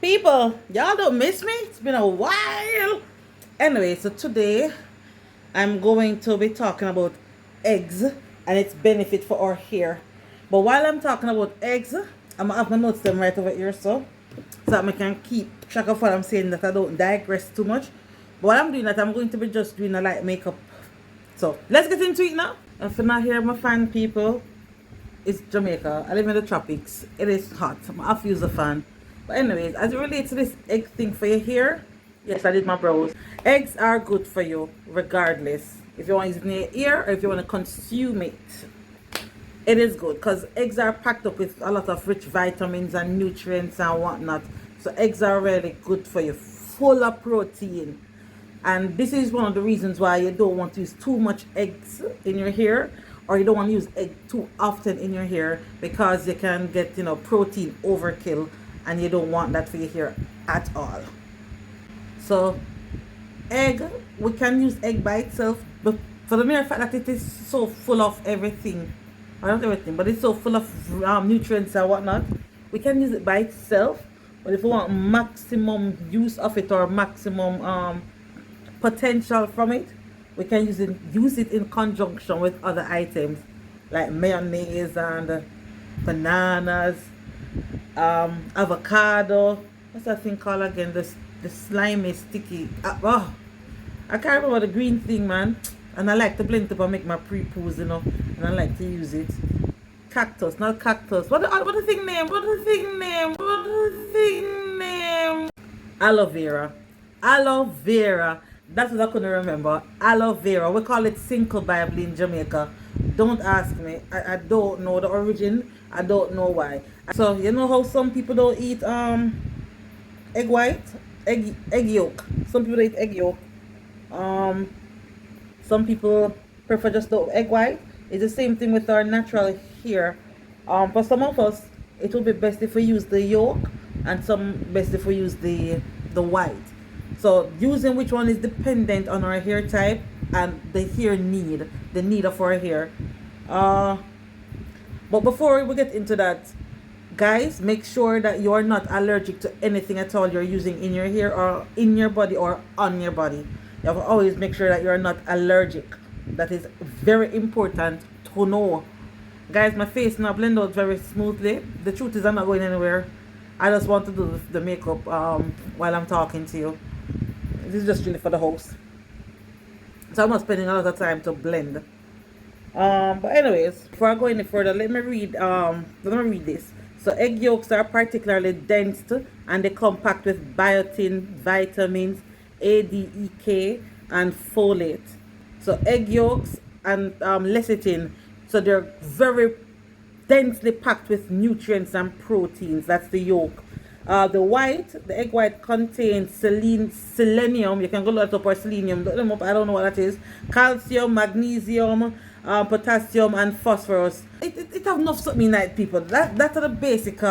People, y'all don't miss me? It's been a while. Anyway, so today I'm going to be talking about eggs and its benefit for our hair. But while I'm talking about eggs, I'm gonna have my notes them right over here so that I can keep track of what I'm saying, that I don't digress too much. But while I'm doing that, I'm going to be just doing a light makeup. So let's get into it now. And for now, here my fine people, it's Jamaica. I live in the tropics. It is hot. I have to use a fan. But anyways, as it relates to this egg thing for your hair, yes, I did my brows. Eggs are good for you regardless. If you want to use it in your ear or if you want to consume it, it is good because eggs are packed up with a lot of rich vitamins and nutrients and whatnot. So eggs are really good for you, full of protein. And this is one of the reasons why you don't want to use too much eggs in your hair, or you don't want to use egg too often in your hair, because you can get, protein overkill, and you don't want that for your hair at all. So egg, we can use egg by itself, but for the mere fact that it is so full of everything, or not everything, but it's so full of nutrients and whatnot, we can use it by itself. But if we want maximum use of it, or maximum potential from it, we can use it in conjunction with other items like mayonnaise and bananas, avocado. What's that thing called again? The slimy sticky. Oh, I can't remember the green thing, man. And I like to blend it up and make my pre-poos, and I like to use it. Cactus, not cactus. What the thing name? What the thing name? What the thing name? Aloe vera. Aloe vera. That's what I couldn't remember. Aloe vera. We call it Cinco Bible in Jamaica. Don't ask me. I don't know the origin. I don't know why. So you know how some people don't eat egg white? Egg yolk. Some people don't eat egg yolk. Some people prefer just the egg white. It's the same thing with our natural hair. For some of us, it will be best if we use the yolk, and some best if we use the white. So using which one is dependent on our hair type and the hair need, the need of our hair. But before we get into that, guys, make sure that you are not allergic to anything at all you're using in your hair or in your body or on your body. You have to always make sure that you're not allergic. That is very important to know. Guys, my face now blend out very smoothly. The truth is I'm not going anywhere. I just want to do the makeup while I'm talking to you. This is just really for the house. So I'm not spending a lot of time to blend. But anyways, before I go any further, let me read this. So egg yolks are particularly dense and they compact with biotin, vitamins A, D, E, K, and folate. So egg yolks and lecithin, so they're very densely packed with nutrients and proteins. That's the yolk. The egg white contains selenium. You can go look it up, or selenium. Look them up. I don't know what that is. Calcium, magnesium, potassium, and phosphorus. It have enough something in it, people. That's the basic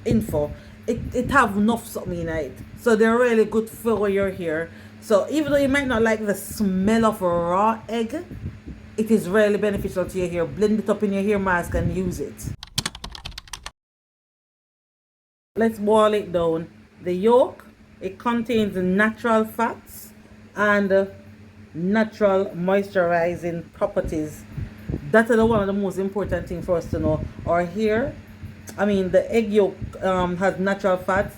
info. It have enough something in it. So they're really good for your hair. So even though you might not like the smell of a raw egg, it is really beneficial to your hair. Blend it up in your hair mask and use it. Let's boil it down. The yolk, it contains natural fats and natural moisturizing properties. That is one of the most important things for us to know. Our hair, the egg yolk has natural fats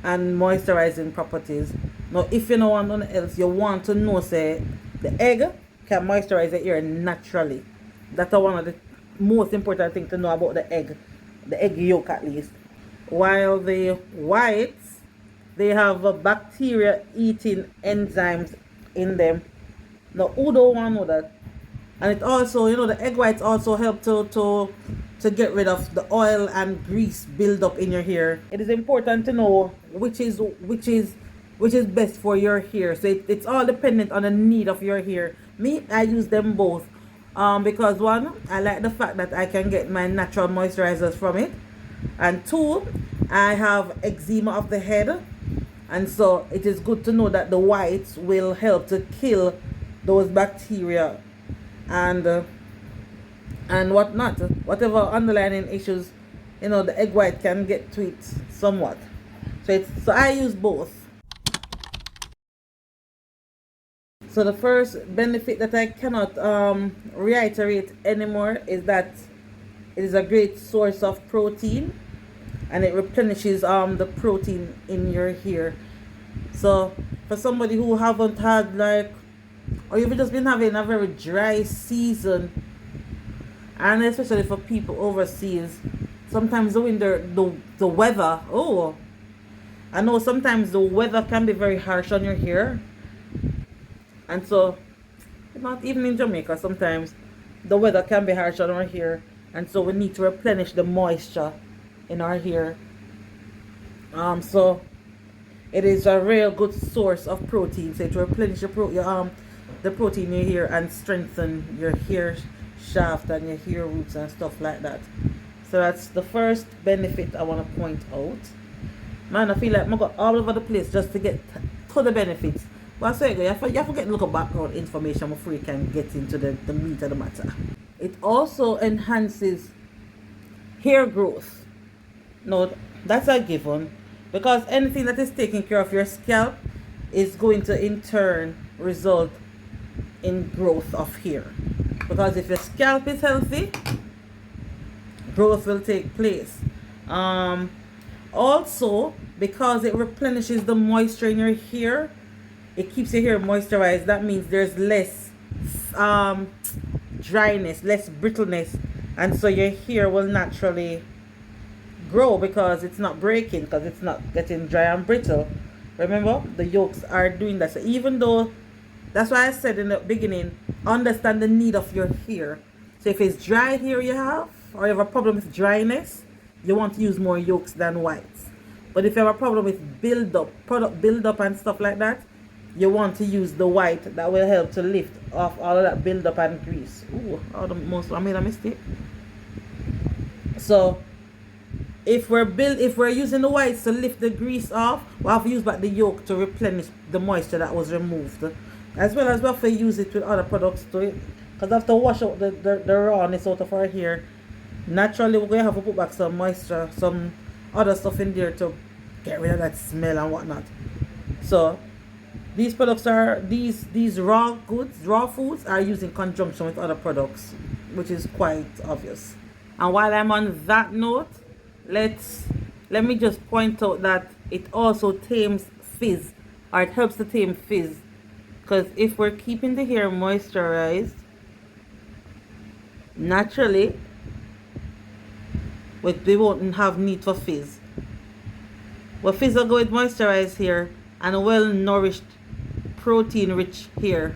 and moisturizing properties. Now, if you know want nothing else, you want to know, say, the egg can moisturize the hair naturally. That's one of the most important things to know about the egg yolk at least. While the whites, they have bacteria-eating enzymes in them. Now, who don't want to know that? And it also, the egg whites also help to get rid of the oil and grease build up in your hair. It is important to know which is best for your hair. So it's all dependent on the need of your hair. Me, I use them both. Because one, I like the fact that I can get my natural moisturizers from it. And two, I have eczema of the head, and so it is good to know that the whites will help to kill those bacteria and whatnot, whatever underlying issues you know, the egg white can get to it somewhat. So I use both. So the first benefit that I cannot reiterate anymore is that it is a great source of protein, and it replenishes the protein in your hair. So for somebody who haven't had like, or you've just been having a very dry season, and especially for people overseas, sometimes the winter, the weather, oh, I know sometimes the weather can be very harsh on your hair. And so, not even in Jamaica, sometimes the weather can be harsh on our hair, and so we need to replenish the moisture in our hair. So it is a real good source of protein. So to replenish the protein in your hair and strengthen your hair shaft and your hair roots and stuff like that. So that's the first benefit I want to point out. Man, I feel like I got all over the place just to get to the benefits. But so you have to get a little background information before you can get into the meat of the matter. It also enhances hair growth. No, that's a given, because anything that is taking care of your scalp is going to in turn result in growth of hair. Because if your scalp is healthy, growth will take place. Also, because it replenishes the moisture in your hair, it keeps your hair moisturized. That means there's less dryness, less brittleness, and so your hair will naturally grow because it's not breaking, because it's not getting dry and brittle. Remember, the yolks are doing that. So even though, that's why I said in the beginning, understand the need of your hair. So if it's dry hair you have, or you have a problem with dryness, you want to use more yolks than whites. But if you have a problem with product buildup and stuff like that, you want to use the white. That will help to lift off all of that buildup and grease. Ooh, I made a mistake. So if we're using the whites to lift the grease off, we have to use back the yolk to replenish the moisture that was removed. As well as we have to use it with other products too, because after wash out the rawness out of our hair, naturally we're going to have to put back some moisture, some other stuff in there to get rid of that smell and whatnot. So these products are, these raw foods are used in conjunction with other products, which is quite obvious. And while I'm on that note, let me just point out that it also tames frizz, or it helps to tame frizz. Because if we're keeping the hair moisturized, naturally, we won't have need for frizz. Well, frizz will go with moisturized hair and a well-nourished, protein-rich hair.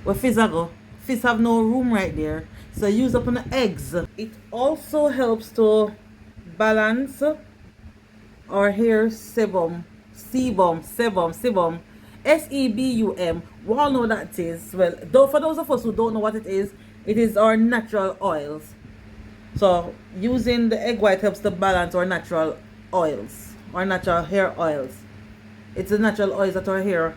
Well, fizz have no room right there, so use up on the eggs. It also helps to balance our hair sebum. S-E-B-U-M. We all know what that is. Well, though for those of us who don't know what it is our natural oils. So using the egg white helps to balance our natural oils, our natural hair oils. It's the natural oils that our hair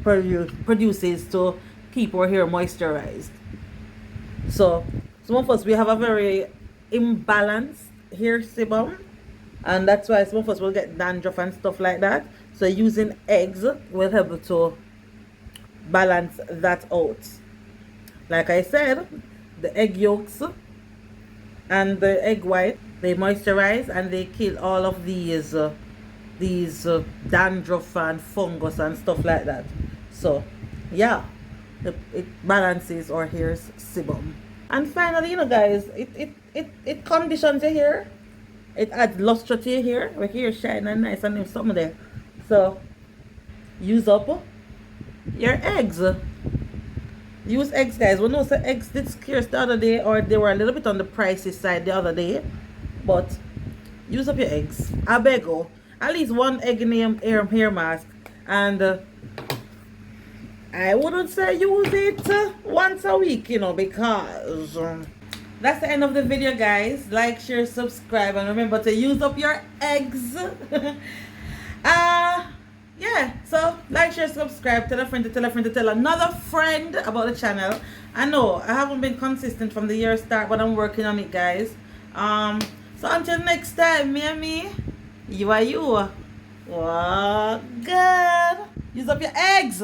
produces to keep our hair moisturized. So some of us, we have a very imbalanced hair sebum, and that's why some of us will get dandruff and stuff like that. So using eggs will help to balance that out. Like I said, the egg yolks and the egg white, they moisturize and they kill all of these dandruff and fungus and stuff like that. So yeah, it balances our hair's sebum. And finally, you know guys, it conditions your hair. It adds luster to your hair. Your hair shine and nice and something there. So use up your eggs. Use eggs, guys. We know the eggs did scarce the other day, or they were a little bit on the pricey side the other day. But use up your eggs. I beg you. At least one egg in the hair mask. And I wouldn't say use it once a week, you know, because that's the end of the video, guys. Like, share, subscribe, and remember to use up your eggs. Yeah, so like, share, subscribe, tell a friend to tell a friend to tell another friend about the channel. I know I haven't been consistent from the year start, but I'm working on it, guys. So until next time, me and me, you are you. Oh, God. Use up your eggs.